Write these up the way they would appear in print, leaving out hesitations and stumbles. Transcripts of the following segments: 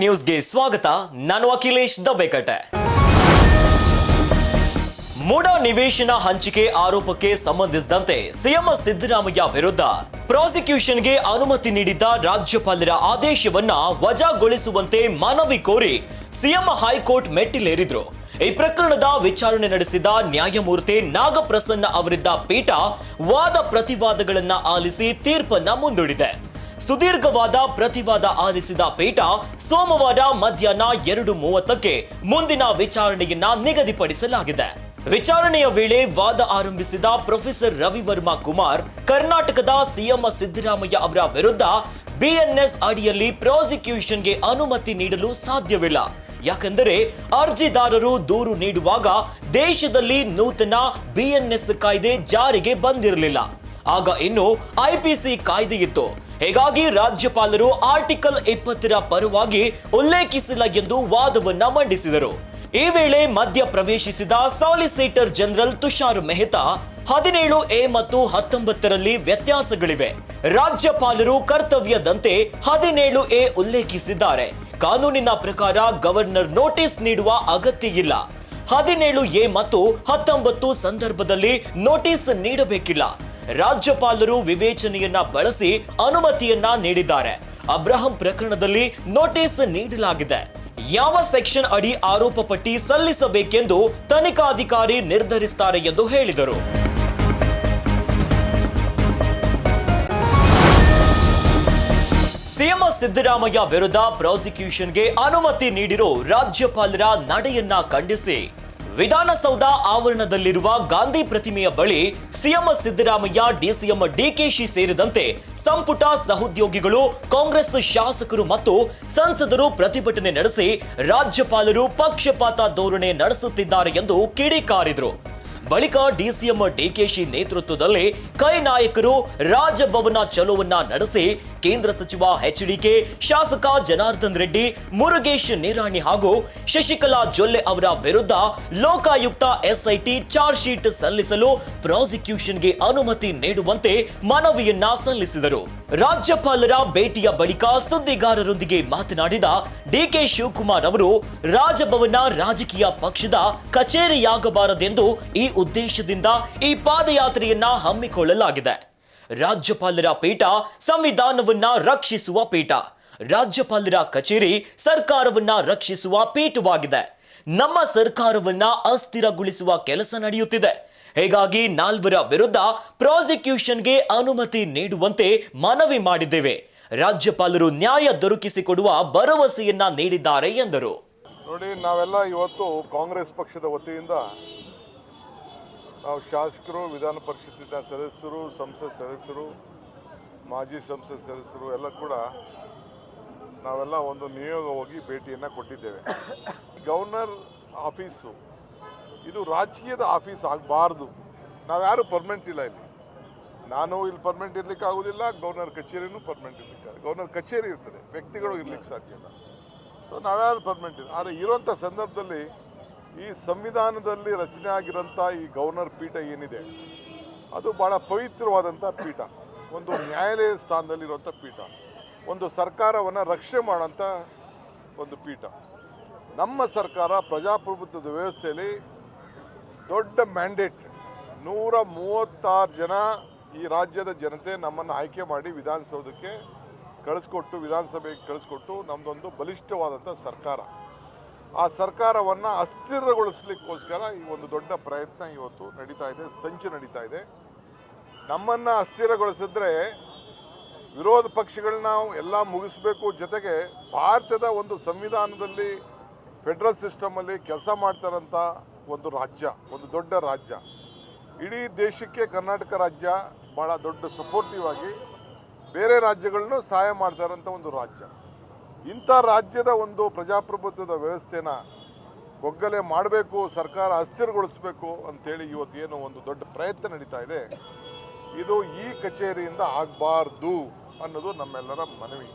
ನ್ಯೂಸ್ಗೆ ಸ್ವಾಗತ. ನಾನು ಅಖಿಲೇಶ್ ದಬ್ಬೆಕಟ್ಟೆ. ಮೂಡ ನಿವೇಶನ ಹಂಚಿಕೆ ಆರೋಪಕ್ಕೆ ಸಂಬಂಧಿಸಿದಂತೆ ಸಿಎಂ ಸಿದ್ದರಾಮಯ್ಯ ವಿರುದ್ಧ ಪ್ರಾಸಿಕ್ಯೂಷನ್ಗೆ ಅನುಮತಿ ನೀಡಿದ್ದ ರಾಜ್ಯಪಾಲರ ಆದೇಶವನ್ನ ವಜಾಗೊಳಿಸುವಂತೆ ಮನವಿ ಕೋರಿ ಸಿಎಂ ಹೈಕೋರ್ಟ್ ಮೆಟ್ಟಿಲೇರಿದ್ರು. ಈ ಪ್ರಕರಣದ ವಿಚಾರಣೆ ನಡೆಸಿದ ನ್ಯಾಯಮೂರ್ತಿ ನಾಗಪ್ರಸನ್ನ ಅವರಿದ್ದ ಪೀಠ ವಾದ ಪ್ರತಿವಾದಗಳನ್ನ ಆಲಿಸಿ ತೀರ್ಪನ್ನ ಮುಂದೂಡಿದೆ. ಸುದೀರ್ಘವಾದ ಪ್ರತಿವಾದ ಆಲಿಸಿದ ಪೀಠ ಸೋಮವಾರ ಮಧ್ಯಾಹ್ನ 2:30ಕ್ಕೆ ಮುಂದಿನ ವಿಚಾರಣೆಯನ್ನ ನಿಗದಿಪಡಿಸಲಾಗಿದೆ. ವಿಚಾರಣೆಯ ವೇಳೆ ವಾದ ಆರಂಭಿಸಿದ ಪ್ರೊಫೆಸರ್ ರವಿವರ್ಮ ಕುಮಾರ್ ಕರ್ನಾಟಕದ ಸಿಎಂ ಸಿದ್ದರಾಮಯ್ಯ ಅವರ ವಿರುದ್ಧ ಬಿಎನ್ಎಸ್ ಅಡಿಯಲ್ಲಿ ಪ್ರಾಸಿಕ್ಯೂಷನ್ಗೆ ಅನುಮತಿ ನೀಡಲು ಸಾಧ್ಯವಿಲ್ಲ. ಯಾಕೆಂದರೆ ಅರ್ಜಿದಾರರು ದೂರು ನೀಡುವಾಗ ದೇಶದಲ್ಲಿ ನೂತನ ಬಿಎನ್ಎಸ್ ಕಾಯ್ದೆ ಜಾರಿಗೆ ಬಂದಿರಲಿಲ್ಲ. ಆಗ ಇನ್ನು ಐಪಿಸಿ ಕಾಯ್ದೆ ಇತ್ತು. ಹೀಗಾಗಿ ರಾಜ್ಯಪಾಲರು ಆರ್ಟಿಕಲ್ 20ರ ಪರವಾಗಿ ಉಲ್ಲೇಖಿಸಿಲ್ಲ ಎಂದು ವಾದವನ್ನ ಮಂಡಿಸಿದರು. ಈ ವೇಳೆ ಮಧ್ಯ ಪ್ರವೇಶಿಸಿದ solicitor general Tushar Mehta 17A ಮತ್ತು 19ರಲ್ಲಿ ವ್ಯತ್ಯಾಸಗಳಿವೆ. ರಾಜ್ಯಪಾಲರು ಕರ್ತವ್ಯದಂತೆ 17A ಉಲ್ಲೇಖಿಸಿದ್ದಾರೆ. ಕಾನೂನಿನ ಪ್ರಕಾರ ಗವರ್ನರ್ ನೋಟಿಸ್ ನೀಡುವ ಅಗತ್ಯ ಇಲ್ಲ. 17A ಮತ್ತು 19 ಸಂದರ್ಭದಲ್ಲಿ ನೋಟಿಸ್ ನೀಡಬೇಕಿಲ್ಲ. ರಾಜ್ಯಪಾಲರು ವಿವೇಚನೆಯನ್ನ ಬಳಸಿ ಅನುಮತಿಯನ್ನ ನೀಡಿದ್ದಾರೆ. ಅಬ್ರಹಂ ಪ್ರಕರಣದಲ್ಲಿ ನೋಟಿಸ್ ನೀಡಲಾಗಿದೆ. ಯಾವ ಸೆಕ್ಷನ್ ಅಡಿ ಆರೋಪ ಪಟ್ಟಿ ಸಲ್ಲಿಸಬೇಕೆಂದು ತನಿಖಾಧಿಕಾರಿ ನಿರ್ಧರಿಸುತ್ತಾರೆ ಎಂದು ಹೇಳಿದರು. ಸಿಎಂ ಸಿದ್ದರಾಮಯ್ಯ ವಿರುದ್ಧ ಪ್ರಾಸಿಕ್ಯೂಷನ್ಗೆ ಅನುಮತಿ ನೀಡಿರೋ ರಾಜ್ಯಪಾಲರ ನಡೆಯನ್ನ ಖಂಡಿಸಿ ವಿಧಾನಸೌಧ ಆವರಣದಲ್ಲಿರುವ ಗಾಂಧಿ ಪ್ರತಿಮೆಯ ಬಳಿ ಸಿಎಂ ಸಿದ್ದರಾಮಯ್ಯ, ಡಿಸಿಎಂ ಡಿಕೆಶಿ ಸೇರಿದಂತೆ ಸಂಪುಟ ಸಹೋದ್ಯೋಗಿಗಳು, ಕಾಂಗ್ರೆಸ್ ಶಾಸಕರು ಮತ್ತು ಸಂಸದರು ಪ್ರತಿಭಟನೆ ನಡೆಸಿ ರಾಜ್ಯಪಾಲರು ಪಕ್ಷಪಾತ ಧೋರಣೆ ನಡೆಸುತ್ತಿದ್ದಾರೆ ಎಂದು ಕಿಡಿಕಾರಿದರು. ಬಳಿಕ ಡಿಸಿಎಂ ಡಿಕೆಶಿ ನೇತೃತ್ವದಲ್ಲಿ ಕೈ ನಾಯಕರು ರಾಜಭವನ ಚಲೋವನ್ನ ನಡೆಸಿ ಕೇಂದ್ರ ಸಚಿವ ಎಚ್ಡಿಕೆ, ಶಾಸಕ ಜನಾರ್ದನ್ ರೆಡ್ಡಿ, ಮುರುಗೇಶ್ ನಿರಾಣಿ ಹಾಗೂ ಶಶಿಕಲಾ ಜೊಲ್ಲೆ ಅವರ ವಿರುದ್ಧ ಲೋಕಾಯುಕ್ತ ಎಸ್ಐಟಿ ಚಾರ್ಜ್ ಶೀಟ್ ಸಲ್ಲಿಸಲು ಪ್ರಾಸಿಕ್ಯೂಷನ್ಗೆ ಅನುಮತಿ ನೀಡುವಂತೆ ಮನವಿಯನ್ನ ಸಲ್ಲಿಸಿದರು. ರಾಜ್ಯಪಾಲರ ಭೇಟಿಯ ಬಳಿಕ ಸುದ್ದಿಗಾರರೊಂದಿಗೆ ಮಾತನಾಡಿದ ಡಿಕೆ ಶಿವಕುಮಾರ್ ಅವರು, ರಾಜಭವನ ರಾಜಕೀಯ ಪಕ್ಷದ ಕಚೇರಿಯಾಗಬಾರದೆಂದು ಈ ಉದ್ದೇಶದಿಂದ ಈ ಪಾದಯಾತ್ರೆಯನ್ನ ಹಮ್ಮಿಕೊಳ್ಳಲಾಗಿದೆ. ರಾಜ್ಯಪಾಲರ ಪೀಠ ಸಂವಿಧಾನವನ್ನ ರಕ್ಷಿಸುವ ಪೀಠ. ರಾಜ್ಯಪಾಲರ ಕಚೇರಿ ಸರ್ಕಾರವನ್ನ ರಕ್ಷಿಸುವ ಪೀಠವಾಗಿದೆ. ನಮ್ಮ ಸರ್ಕಾರವನ್ನ ಅಸ್ಥಿರಗೊಳಿಸುವ ಕೆಲಸ ನಡೆಯುತ್ತಿದೆ. ಹೀಗಾಗಿ 4 ವಿರುದ್ಧ ಪ್ರಾಸಿಕ್ಯೂಷನ್ಗೆ ಅನುಮತಿ ನೀಡುವಂತೆ ಮನವಿ ಮಾಡಿದ್ದೇವೆ. ರಾಜ್ಯಪಾಲರು ನ್ಯಾಯ ದೊರಕಿಸಿಕೊಡುವ ಭರವಸೆಯನ್ನ ನೀಡಿದ್ದಾರೆ ಎಂದರು. ನೋಡಿ, ನಾವೆಲ್ಲ ಇವತ್ತು ಕಾಂಗ್ರೆಸ್ ಪಕ್ಷದ ವತಿಯಿಂದ ನಾವು ಶಾಸಕರು, ವಿಧಾನ ಪರಿಷತ್ತಿನ ಸದಸ್ಯರು, ಸಂಸತ್ ಸದಸ್ಯರು, ಮಾಜಿ ಸಂಸತ್ ಸದಸ್ಯರು ಎಲ್ಲ ಕೂಡ ನಾವೆಲ್ಲ ಒಂದು ನಿಯೋಗ ಹೋಗಿ ಭೇಟಿಯನ್ನು ಕೊಟ್ಟಿದ್ದೇವೆ. ಗವರ್ನರ್ ಆಫೀಸು ಇದು ರಾಜಕೀಯದ ಆಫೀಸ್ ಆಗಬಾರ್ದು. ನಾವ್ಯಾರು ಪರ್ಮನೆಂಟ್ ಇಲ್ಲ ಇಲ್ಲಿ. ನಾನು ಇಲ್ಲಿ ಪರ್ಮನೆಂಟ್ ಇರ್ಲಿಕ್ಕೆ ಆಗೋದಿಲ್ಲ, ಗವರ್ನರ್ ಕಚೇರಿನೂ ಪರ್ಮನೆಂಟ್ ಇರಲಿಕ್ಕೆ. ಗವರ್ನರ್ ಕಚೇರಿ ಇರ್ತದೆ, ವ್ಯಕ್ತಿಗಳು ಇರ್ಲಿಕ್ಕೆ ಸಾಧ್ಯ ಇಲ್ಲ. ಸೊ ನಾವ್ಯಾರು ಪರ್ಮನೆಂಟ್ ಇಲ್ಲ. ಆದರೆ ಇರುವಂಥ ಸಂದರ್ಭದಲ್ಲಿ ಈ ಸಂವಿಧಾನದಲ್ಲಿ ರಚನೆ ಆಗಿರೋಂಥ ಈ ಗವರ್ನರ್ ಪೀಠ ಏನಿದೆ ಅದು ಭಾಳ ಪವಿತ್ರವಾದಂಥ ಪೀಠ. ಒಂದು ನ್ಯಾಯಾಲಯ ಸ್ಥಾನದಲ್ಲಿರುವಂಥ ಪೀಠ, ಒಂದು ಸರ್ಕಾರವನ್ನು ರಕ್ಷಣೆ ಮಾಡೋಂಥ ಒಂದು ಪೀಠ. ನಮ್ಮ ಸರ್ಕಾರ ಪ್ರಜಾಪ್ರಭುತ್ವದ ವ್ಯವಸ್ಥೆಯಲ್ಲಿ ದೊಡ್ಡ ಮ್ಯಾಂಡೇಟ್, 136 ಜನ ಈ ರಾಜ್ಯದ ಜನತೆ ನಮ್ಮನ್ನು ಆಯ್ಕೆ ಮಾಡಿ ವಿಧಾನಸೌಧಕ್ಕೆ ಕಳಿಸ್ಕೊಟ್ಟು, ವಿಧಾನಸಭೆಗೆ ಕಳಿಸ್ಕೊಟ್ಟು ನಮ್ಮದೊಂದು ಬಲಿಷ್ಠವಾದಂಥ ಸರ್ಕಾರ. ಆ ಸರ್ಕಾರವನ್ನು ಅಸ್ಥಿರಗೊಳಿಸಲಿಕ್ಕೋಸ್ಕರ ಈ ಒಂದು ದೊಡ್ಡ ಪ್ರಯತ್ನ ಇವತ್ತು ನಡೀತಾ ಇದೆ, ಸಂಚು ನಡೀತಾ ಇದೆ. ನಮ್ಮನ್ನು ಅಸ್ಥಿರಗೊಳಿಸಿದ್ರೆ ವಿರೋಧ ಪಕ್ಷಗಳನ್ನ ಎಲ್ಲ ಮುಗಿಸ್ಬೇಕು. ಜೊತೆಗೆ ಭಾರತದ ಒಂದು ಸಂವಿಧಾನದಲ್ಲಿ ಫೆಡರಲ್ ಸಿಸ್ಟಮಲ್ಲಿ ಕೆಲಸ ಮಾಡ್ತಾರಂಥ ಒಂದು ರಾಜ್ಯ, ಒಂದು ದೊಡ್ಡ ರಾಜ್ಯ. ಇಡೀ ದೇಶಕ್ಕೆ ಕರ್ನಾಟಕ ರಾಜ್ಯ ಭಾಳ ದೊಡ್ಡ ಸಪೋರ್ಟಿವ್ ಆಗಿ ಬೇರೆ ರಾಜ್ಯಗಳನ್ನೂ ಸಹಾಯ ಮಾಡ್ತಾರಂಥ ಒಂದು ರಾಜ್ಯ. ಇಂಥ ರಾಜ್ಯದ ಒಂದು ಪ್ರಜಾಪ್ರಭುತ್ವದ ವ್ಯವಸ್ಥೆನ ಒಗ್ಗಲೆ ಮಾಡಬೇಕು, ಸರ್ಕಾರ ಅಸ್ಥಿರಗೊಳಿಸಬೇಕು ಅಂಥೇಳಿ ಇವತ್ತೇನು ಒಂದು ದೊಡ್ಡ ಪ್ರಯತ್ನ ನಡೀತಾ ಇದೆ. ಇದು ಈ ಕಚೇರಿಯಿಂದ ಆಗಬಾರ್ದು ಅನ್ನೋದು ನಮ್ಮೆಲ್ಲರ ಮನವಿ.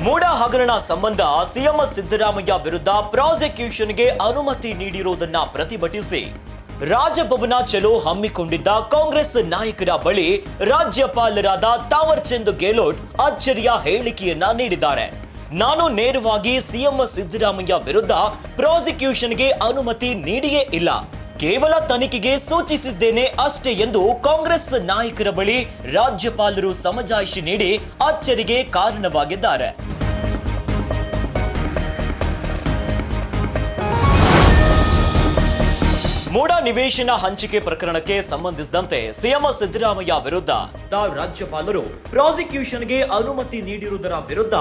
ಮೂಡ ಹಗರಣ ಸಂಬಂಧ ಸಿಎಂ ಸಿದ್ದರಾಮಯ್ಯ ವಿರುದ್ಧ ಪ್ರಾಸಿಕ್ಯೂಷನ್ಗೆ ಅನುಮತಿ ನೀಡಿರುವುದನ್ನು ಪ್ರತಿಭಟಿಸಿ ರಾಜಭವನ ಚಲೋ ಹಮ್ಮಿಕೊಂಡಿದ್ದ ಕಾಂಗ್ರೆಸ್ ನಾಯಕರ ಬಳಿ ರಾಜ್ಯಪಾಲರಾದ ತಾವರ್ ಚಂದ್ ಗೆಹ್ಲೋಟ್ ಅಚ್ಚರಿಯ ಹೇಳಿಕೆಯನ್ನ ನೀಡಿದ್ದಾರೆ. ನಾನು ನೇರವಾಗಿ ಸಿಎಂ ಸಿದ್ದರಾಮಯ್ಯ ವಿರುದ್ಧ ಪ್ರಾಸಿಕ್ಯೂಷನ್ಗೆ ಅನುಮತಿ ನೀಡಿಯೇ ಇಲ್ಲ, ಕೇವಲ ತನಿಖೆಗೆ ಸೂಚಿಸಿದ್ದೇನೆ ಅಷ್ಟೇ ಎಂದು ಕಾಂಗ್ರೆಸ್ ನಾಯಕರ ಬಳಿ ರಾಜ್ಯಪಾಲರು ಸಮಜಾಯಿಷಿ ನೀಡಿ ಅಚ್ಚರಿಗೆ ಕಾರಣವಾಗಿದ್ದಾರೆ. ಮೂಡ ನಿವೇಶನ ಹಂಚಿಕೆ ಪ್ರಕರಣಕ್ಕೆ ಸಂಬಂಧಿಸಿದಂತೆ ಸಿಎಂ ಸಿದ್ದರಾಮಯ್ಯ ವಿರುದ್ಧ ರಾಜ್ಯಪಾಲರು ಪ್ರಾಸಿಕ್ಯೂಷನ್ಗೆ ಅನುಮತಿ ನೀಡಿರುವುದರ ವಿರುದ್ಧ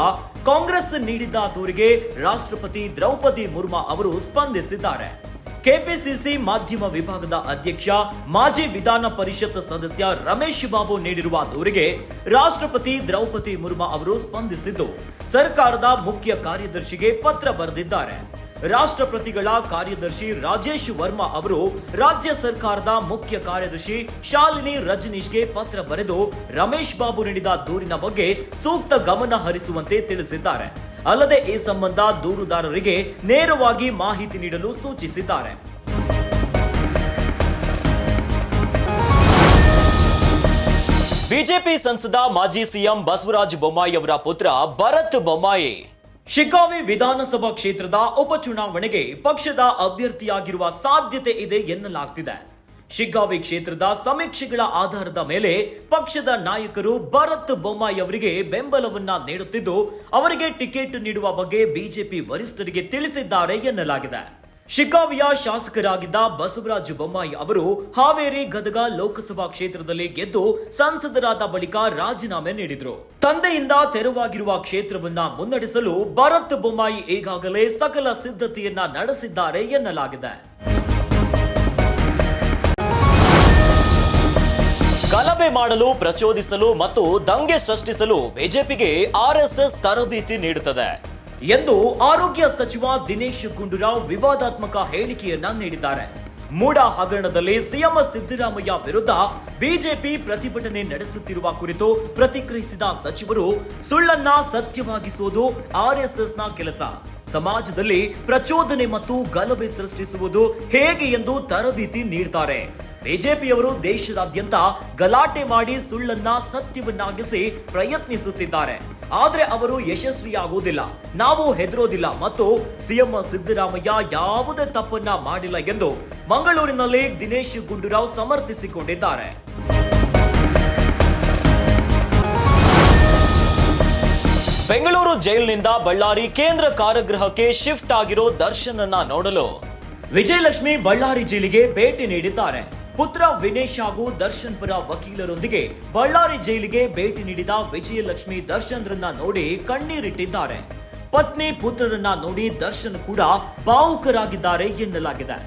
ಕಾಂಗ್ರೆಸ್ ನೀಡಿದ್ದ ದೂರಿಗೆ ರಾಷ್ಟ್ರಪತಿ ದ್ರೌಪದಿ ಮುರ್ಮು ಅವರು ಸ್ಪಂದಿಸಿದ್ದಾರೆ. ಕೆಪಿಸಿಸಿ ಮಾಧ್ಯಮ ವಿಭಾಗದ ಅಧ್ಯಕ್ಷ ಮಾಜಿ ವಿಧಾನ ಪರಿಷತ್ ಸದಸ್ಯ ರಮೇಶ್ ಬಾಬು ನೀಡಿರುವ ದೂರಿಗೆ ರಾಷ್ಟ್ರಪತಿ ದ್ರೌಪದಿ ಮುರ್ಮು ಅವರು ಸ್ಪಂದಿಸಿದ್ದು ಸರ್ಕಾರದ ಮುಖ್ಯ ಕಾರ್ಯದರ್ಶಿಗೆ ಪತ್ರ ಬರೆದಿದ್ದಾರೆ. ರಾಷ್ಟ್ರಪತಿಗಳ ಕಾರ್ಯದರ್ಶಿ ರಾಜೇಶ್ ವರ್ಮಾ ಅವರು ರಾಜ್ಯ ಸರ್ಕಾರದ ಮುಖ್ಯ ಕಾರ್ಯದರ್ಶಿ ಶಾಲಿನಿ ರಜನೀಶ್ಗೆ ಪತ್ರ ಬರೆದು ರಮೇಶ್ ಬಾಬು ನೀಡಿದ ದೂರಿನ ಬಗ್ಗೆ ಸೂಕ್ತ ಗಮನ ಹರಿಸುವಂತೆ ತಿಳಿಸಿದ್ದಾರೆ. ಅಲ್ಲದೆ ಈ ಸಂಬಂಧ ದೂರುದಾರರಿಗೆ ನೇರವಾಗಿ ಮಾಹಿತಿ ನೀಡಲು ಸೂಚಿಸಿದ್ದಾರೆ. ಬಿಜೆಪಿ ಸಂಸದ ಮಾಜಿ ಸಿಎಂ ಬಸವರಾಜ ಬೊಮ್ಮಾಯಿ ಅವರ ಪುತ್ರ ಭರತ್ ಬೊಮ್ಮಾಯಿ ಶಿಗ್ಗಾವಿ ವಿಧಾನಸಭಾ ಕ್ಷೇತ್ರದ ಉಪಚುನಾವಣೆಗೆ ಪಕ್ಷದ ಅಭ್ಯರ್ಥಿಯಾಗಿರುವ ಸಾಧ್ಯತೆ ಇದೆ ಎನ್ನಲಾಗ್ತಿದೆ. ಶಿಗ್ಗಾವಿ ಕ್ಷೇತ್ರದ ಸಮೀಕ್ಷೆಗಳ ಆಧಾರದ ಮೇಲೆ ಪಕ್ಷದ ನಾಯಕರು ಭರತ್ ಬೊಮ್ಮಾಯಿ ಅವರಿಗೆ ಬೆಂಬಲವನ್ನ ನೀಡುತ್ತಿದ್ದು ಅವರಿಗೆ ಟಿಕೆಟ್ ನೀಡುವ ಬಗ್ಗೆ ಬಿಜೆಪಿ ವರಿಷ್ಠರಿಗೆ ತಿಳಿಸಿದ್ದಾರೆ ಎನ್ನಲಾಗಿದೆ. ಶಿಗ್ಗಾವಿಯ ಶಾಸಕರಾಗಿದ್ದ ಬಸವರಾಜ ಬೊಮ್ಮಾಯಿ ಅವರು ಹಾವೇರಿ ಗದಗ ಲೋಕಸಭಾ ಕ್ಷೇತ್ರದಲ್ಲಿ ಗೆದ್ದು ಸಂಸದರಾದ ಬಳಿಕ ರಾಜೀನಾಮೆ ನೀಡಿದ್ರು. ತಂದೆಯಿಂದ ತೆರವಾಗಿರುವ ಕ್ಷೇತ್ರವನ್ನ ಮುನ್ನಡೆಸಲು ಭರತ್ ಬೊಮ್ಮಾಯಿ ಈಗಾಗಲೇ ಸಕಲ ಸಿದ್ಧತೆಯನ್ನ ನಡೆಸಿದ್ದಾರೆ ಎನ್ನಲಾಗಿದೆ. ಗಲಭೆ ಮಾಡಲು, ಪ್ರಚೋದಿಸಲು ಮತ್ತು ದಂಗೆ ಸೃಷ್ಟಿಸಲು ಬಿಜೆಪಿಗೆ ಆರ್ಎಸ್ಎಸ್ ತರಬೇತಿ ನೀಡುತ್ತದೆ ಎಂದು ಆರೋಗ್ಯ ಸಚಿವ ದಿನೇಶ್ ಗುಂಡೂರಾವ್ ವಿವಾದಾತ್ಮಕ ಹೇಳಿಕೆಯನ್ನ ನೀಡಿದ್ದಾರೆ. ಮೂಡ ಹಗರಣದಲ್ಲಿ ಸಿಎಂ ಸಿದ್ದರಾಮಯ್ಯ ವಿರುದ್ಧ ಬಿಜೆಪಿ ಪ್ರತಿಭಟನೆ ನಡೆಸುತ್ತಿರುವ ಕುರಿತು ಪ್ರತಿಕ್ರಿಯಿಸಿದ ಸಚಿವರು, ಸುಳ್ಳನ್ನ ಸತ್ಯವಾಗಿಸುವುದು ಆರ್ಎಸ್ಎಸ್ನ ಕೆಲಸ. ಸಮಾಜದಲ್ಲಿ ಪ್ರಚೋದನೆ ಮತ್ತು ಗಲಭೆ ಸೃಷ್ಟಿಸುವುದು ಹೇಗೆ ಎಂದು ತರಬೇತಿ ನೀಡುತ್ತಾರೆ. ಬಿಜೆಪಿಯವರು ದೇಶದಾದ್ಯಂತ ಗಲಾಟೆ ಮಾಡಿ ಸುಳ್ಳನ್ನ ಸತ್ಯವನ್ನಾಗಿಸಿ ಪ್ರಯತ್ನಿಸುತ್ತಿದ್ದಾರೆ. ಆದ್ರೆ ಅವರು ಯಶಸ್ವಿಯಾಗುವುದಿಲ್ಲ. ನಾವು ಹೆದರೋದಿಲ್ಲ ಮತ್ತು ಸಿಎಂ ಸಿದ್ದರಾಮಯ್ಯ ಯಾವುದೇ ತಪ್ಪನ್ನ ಮಾಡಿಲ್ಲ ಎಂದು ಮಂಗಳೂರಿನಲ್ಲಿ ದಿನೇಶ್ ಗುಂಡೂರಾವ್ ಸಮರ್ಥಿಸಿಕೊಂಡಿದ್ದಾರೆ. ಬೆಂಗಳೂರು ಜೈಲಿನಿಂದ ಬಳ್ಳಾರಿ ಕೇಂದ್ರ ಕಾರಾಗೃಹಕ್ಕೆ ಶಿಫ್ಟ್ ಆಗಿರೋ ದರ್ಶನನ್ನ ನೋಡಲು ವಿಜಯಲಕ್ಷ್ಮಿ ಬಳ್ಳಾರಿ ಜೈಲಿಗೆ ಭೇಟಿ ನೀಡಿದ್ದಾರೆ. ಪುತ್ರ ವಿನೇಶ್ ಹಾಗೂ ದರ್ಶನ್ ಪರ ವಕೀಲರೊಂದಿಗೆ ಬಳ್ಳಾರಿ ಜೈಲಿಗೆ ಭೇಟಿ ನೀಡಿದ ವಿಜಯಲಕ್ಷ್ಮಿ ದರ್ಶನ್ ರನ್ನ ನೋಡಿ ಕಣ್ಣೀರಿಟ್ಟಿದ್ದಾರೆ. ಪತ್ನಿ ಪುತ್ರರನ್ನ ನೋಡಿ ದರ್ಶನ್ ಕೂಡ ಭಾವುಕರಾಗಿದ್ದಾರೆ ಎನ್ನಲಾಗಿದೆ.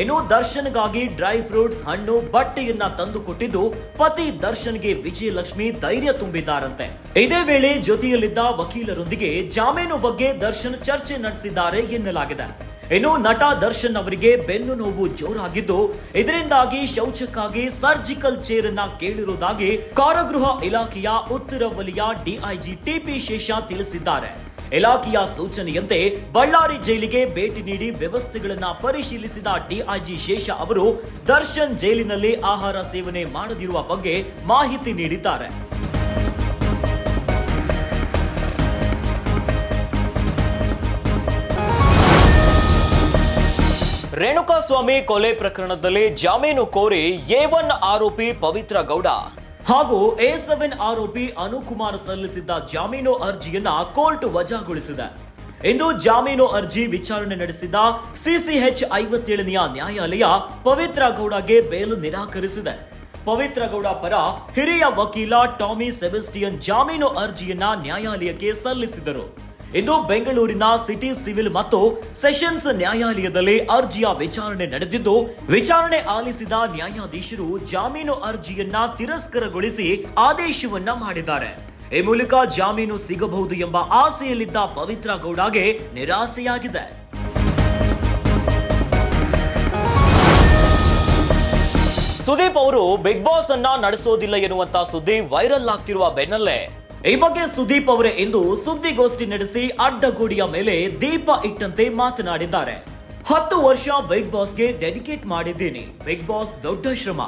ಇನ್ನು ದರ್ಶನ್ಗಾಗಿ ಡ್ರೈ ಫ್ರೂಟ್ಸ್, ಹಣ್ಣು, ಬಟ್ಟೆಯನ್ನ ತಂದು ಕೊಟ್ಟಿದ್ದು ಪತಿ ದರ್ಶನ್ಗೆ ವಿಜಯಲಕ್ಷ್ಮಿ ಧೈರ್ಯ ತುಂಬಿದ್ದಾರಂತೆ. ಇದೇ ವೇಳೆ ಜೊತೆಯಲ್ಲಿದ್ದ ವಕೀಲರೊಂದಿಗೆ ಜಾಮೀನು ಬಗ್ಗೆ ದರ್ಶನ್ ಚರ್ಚೆ ನಡೆಸಿದ್ದಾರೆ ಎನ್ನಲಾಗಿದೆ. ಇನ್ನು ನಟ ದರ್ಶನ್ ಅವರಿಗೆ ಬೆನ್ನು ನೋವು ಜೋರಾಗಿದ್ದು ಇದರಿಂದಾಗಿ ಶೌಚಕ್ಕಾಗಿ ಸರ್ಜಿಕಲ್ ಚೇರ್ ಅನ್ನ ಕೇಳಿರುವುದಾಗಿ ಕಾರಾಗೃಹ ಇಲಾಖೆಯ ಉತ್ತರ ವಲಯ ಡಿಐಜಿ ಟಿಪಿ ಶೇಷ ತಿಳಿಸಿದ್ದಾರೆ. ಇಲಾಖೆಯ ಸೂಚನೆಯಂತೆ ಬಳ್ಳಾರಿ ಜೈಲಿಗೆ ಭೇಟಿ ನೀಡಿ ವ್ಯವಸ್ಥೆಗಳನ್ನ ಪರಿಶೀಲಿಸಿದ ಡಿಐಜಿ ಶೇಷ ಅವರು ದರ್ಶನ್ ಜೈಲಿನಲ್ಲಿ ಆಹಾರ ಸೇವನೆ ಮಾಡದಿರುವ ಬಗ್ಗೆ ಮಾಹಿತಿ ನೀಡಿದ್ದಾರೆ. ರೇಣುಕಾಸ್ವಾಮಿ ಕೊಲೆ ಪ್ರಕರಣದಲ್ಲಿ ಜಾಮೀನು ಕೋರಿ A1 ಆರೋಪಿ ಪವಿತ್ರ ಗೌಡ ಹಾಗೂ A7 ಆರೋಪಿ ಅನುಕುಮಾರ್ ಸಲ್ಲಿಸಿದ್ದ ಜಾಮೀನು ಅರ್ಜಿಯನ್ನ ಕೋರ್ಟ್ ವಜಾಗೊಳಿಸಿದೆ. ಇಂದು ಜಾಮೀನು ಅರ್ಜಿ ವಿಚಾರಣೆ ನಡೆಸಿದ ಸಿಸಿಎಚ್ 57ನೆಯ ನ್ಯಾಯಾಲಯ ಪವಿತ್ರ ಗೌಡಗೆ ಬೇಲ್ ನಿರಾಕರಿಸಿದೆ. ಪವಿತ್ರ ಗೌಡ ಪರ ಹಿರಿಯ ವಕೀಲ ಟಾಮಿ ಸೆಬೆಸ್ಟಿಯನ್ ಜಾಮೀನು ಅರ್ಜಿಯನ್ನ ನ್ಯಾಯಾಲಯಕ್ಕೆ ಸಲ್ಲಿಸಿದರು. ಇಂದು ಬೆಂಗಳೂರಿನ ಸಿಟಿ ಸಿವಿಲ್ ಮತ್ತು ಸೆಷನ್ಸ್ ನ್ಯಾಯಾಲಯದಲ್ಲಿ ಅರ್ಜಿಯ ವಿಚಾರಣೆ ನಡೆದಿದ್ದು, ವಿಚಾರಣೆ ಆಲಿಸಿದ ನ್ಯಾಯಾಧೀಶರು ಜಾಮೀನು ಅರ್ಜಿಯನ್ನ ತಿರಸ್ಕರಗೊಳಿಸಿ ಆದೇಶವನ್ನ ಮಾಡಿದ್ದಾರೆ. ಈ ಮೂಲಕ ಜಾಮೀನು ಸಿಗಬಹುದು ಎಂಬ ಆಸೆಯಲ್ಲಿದ್ದ ಪವಿತ್ರ ಗೌಡಗೆ ನಿರಾಸೆಯಾಗಿದೆ. ಸುದೀಪ್ ಅವರು ಬಿಗ್ ಬಾಸ್ ಅನ್ನ ನಡೆಸೋದಿಲ್ಲ ಎನ್ನುವಂತ ಸುದ್ದಿ ವೈರಲ್ ಆಗ್ತಿರುವ ಬೆನ್ನಲ್ಲೇ ಈ ಬಗ್ಗೆ ಸುದೀಪ್ ಅವರೇ ಇಂದು ಸುದ್ದಿಗೋಷ್ಠಿ ನಡೆಸಿ ಅಡ್ಡಗೋಡಿಯ ಮೇಲೆ ದೀಪ ಇಟ್ಟಂತೆ ಮಾತನಾಡಿದ್ದಾರೆ. 10 ವರ್ಷ ಬಿಗ್ ಬಾಸ್ಗೆ ಡೆಡಿಕೇಟ್ ಮಾಡಿದ್ದೀನಿ. ಬಿಗ್ ಬಾಸ್ ದೊಡ್ಡ ಶ್ರಮ.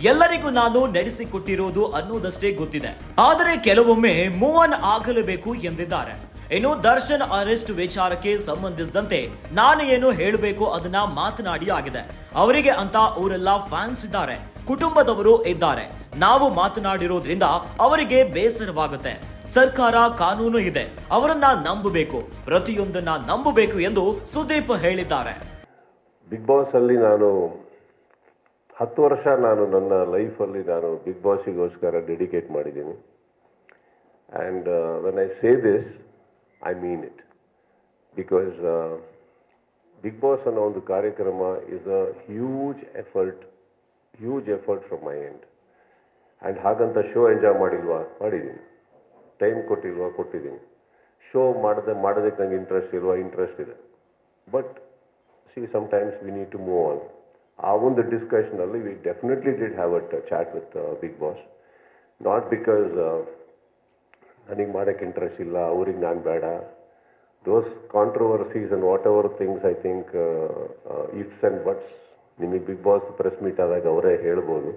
ಎಲ್ಲರಿಗೂ ನಾನು ನಡೆಸಿಕೊಟ್ಟಿರೋದು ಅನ್ನೋದಷ್ಟೇ ಗೊತ್ತಿದೆ. ಆದರೆ ಕೆಲವೊಮ್ಮೆ ಮೂವ್ ಆನ್ ಆಗಲೇಬೇಕು ಎಂದಿದ್ದಾರೆ. ಇನ್ನು ದರ್ಶನ್ ಅರೆಸ್ಟ್ ವಿಚಾರಕ್ಕೆ ಸಂಬಂಧಿಸಿದಂತೆ ನಾನು ಏನು ಹೇಳಬೇಕು ಅದನ್ನ ಮಾತನಾಡಿ ಆಗಿದೆ. ಅವರಿಗೆ ಅಂತ ಊರೆಲ್ಲ ಫ್ಯಾನ್ಸ್ ಇದ್ದಾರೆ, ಕುಟುಂಬದವರು ಇದ್ದಾರೆ. ನಾವು ಮಾತನಾಡಿರೋದ್ರಿಂದ ಅವರಿಗೆ ಬೇಸರವಾಗುತ್ತೆ. ಸರ್ಕಾರ, ಕಾನೂನು ಇದೆ, ಅವರನ್ನ ನಂಬಬೇಕು, ಪ್ರತಿಯೊಂದನ್ನ ನಂಬಬೇಕು ಎಂದು ಸುದೀಪ್ ಹೇಳಿದ್ದಾರೆ. ಬಿಗ್ ಬಾಸ್ ಅಲ್ಲಿ ನಾನು 10 ವರ್ಷ ನನ್ನ ಲೈಫಲ್ಲಿ ನಾನು ಬಿಗ್ ಬಾಸಿಗೋಸ್ಕರ ಡೆಡಿಕೇಟ್ ಮಾಡಿದ್ದೀನಿ. And when I say this, I mean it. Because Bigg Boss ಅನ್ನೋ ಒಂದು ಕಾರ್ಯಕ್ರಮ is a huge effort from my end. And ಹಾಗಂತ ಶೋ ಎಂಜಾಯ್ ಮಾಡಿದ್ದೀನಿ. ಟೈಮ್ ಕೊಟ್ಟಿದ್ದೀನಿ. ಶೋ ಮಾಡೋದಕ್ಕೆ ನಂಗೆ ಇಂಟ್ರೆಸ್ಟ್ ಇದೆ. But sometimes we need to move on. ಆ ಒಂದು ಡಿಸ್ಕಷನಲ್ಲಿ we definitely did have a chat with Big Boss. Not because ನನಗೆ ಮಾಡೋಕ್ಕೆ ಇಂಟ್ರೆಸ್ಟ್ ಇಲ್ಲ, ಅವ್ರಿಗೆ ನಾನು ಬೇಡ. Those controversies and whatever things I think ifs and buts ನಿಮಗೆ ಬಿಗ್ ಬಾಸ್ ಪ್ರೆಸ್ ಮೀಟ್ ಆದಾಗ ಅವರೇ ಹೇಳ್ಬೋದು.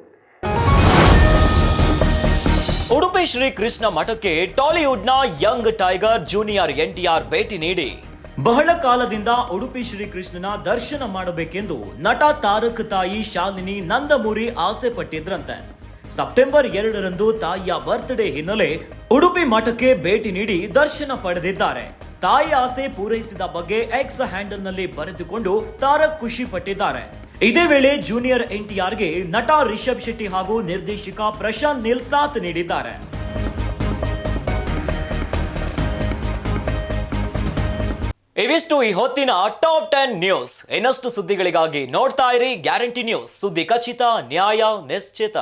ಉಡುಪಿ ಶ್ರೀ ಕೃಷ್ಣ ಮಠಕ್ಕೆ ಟಾಲಿವುಡ್ನ ಯಂಗ್ ಟೈಗರ್ ಜೂನಿಯರ್ NTR ಭೇಟಿ ನೀಡಿ ಬಹಳ ಕಾಲದಿಂದ ಉಡುಪಿ ಶ್ರೀ ಕೃಷ್ಣನ ದರ್ಶನ ಮಾಡಬೇಕೆಂದು ನಟ ತಾರಕ್ ತಾಯಿ ಶಾಲಿನಿ ನಂದಮೂರಿ ಆಸೆ ಪಟ್ಟಿದ್ರಂತೆ. ಸೆಪ್ಟೆಂಬರ್ 2ರಂದು ತಾಯಿಯ ಬರ್ತ್ಡೇ ಹಿನ್ನೆಲೆ ಉಡುಪಿ ಮಠಕ್ಕೆ ಭೇಟಿ ನೀಡಿ ದರ್ಶನ ಪಡೆದಿದ್ದಾರೆ. ತಾಯಿ ಆಸೆ ಪೂರೈಸಿದ ಬಗ್ಗೆ ಎಕ್ಸ್ ಹ್ಯಾಂಡಲ್ನಲ್ಲಿ ಬರೆದುಕೊಂಡು ತಾರಕ್ ಖುಷಿ ಪಟ್ಟಿದ್ದಾರೆ. ಇದೇ ವೇಳೆ ಜೂನಿಯರ್ NTRಗೆ ನಟ ರಿಷಬ್ ಶೆಟ್ಟಿ ಹಾಗೂ ನಿರ್ದೇಶಕ ಪ್ರಶಾಂತ್ ನೀಲ್ ಸಾಥ್ ನೀಡಿದ್ದಾರೆ. ಇವಿಷ್ಟು ಈ ಹೊತ್ತಿನ ಟಾಪ್ 10 ನ್ಯೂಸ್. ಇನ್ನಷ್ಟು ಸುದ್ದಿಗಳಿಗಾಗಿ ನೋಡ್ತಾ ಇರಿ ಗ್ಯಾರಂಟಿ ನ್ಯೂಸ್. ಸುದ್ದಿ ಖಚಿತ, ನ್ಯಾಯ ನಿಶ್ಚಿತ.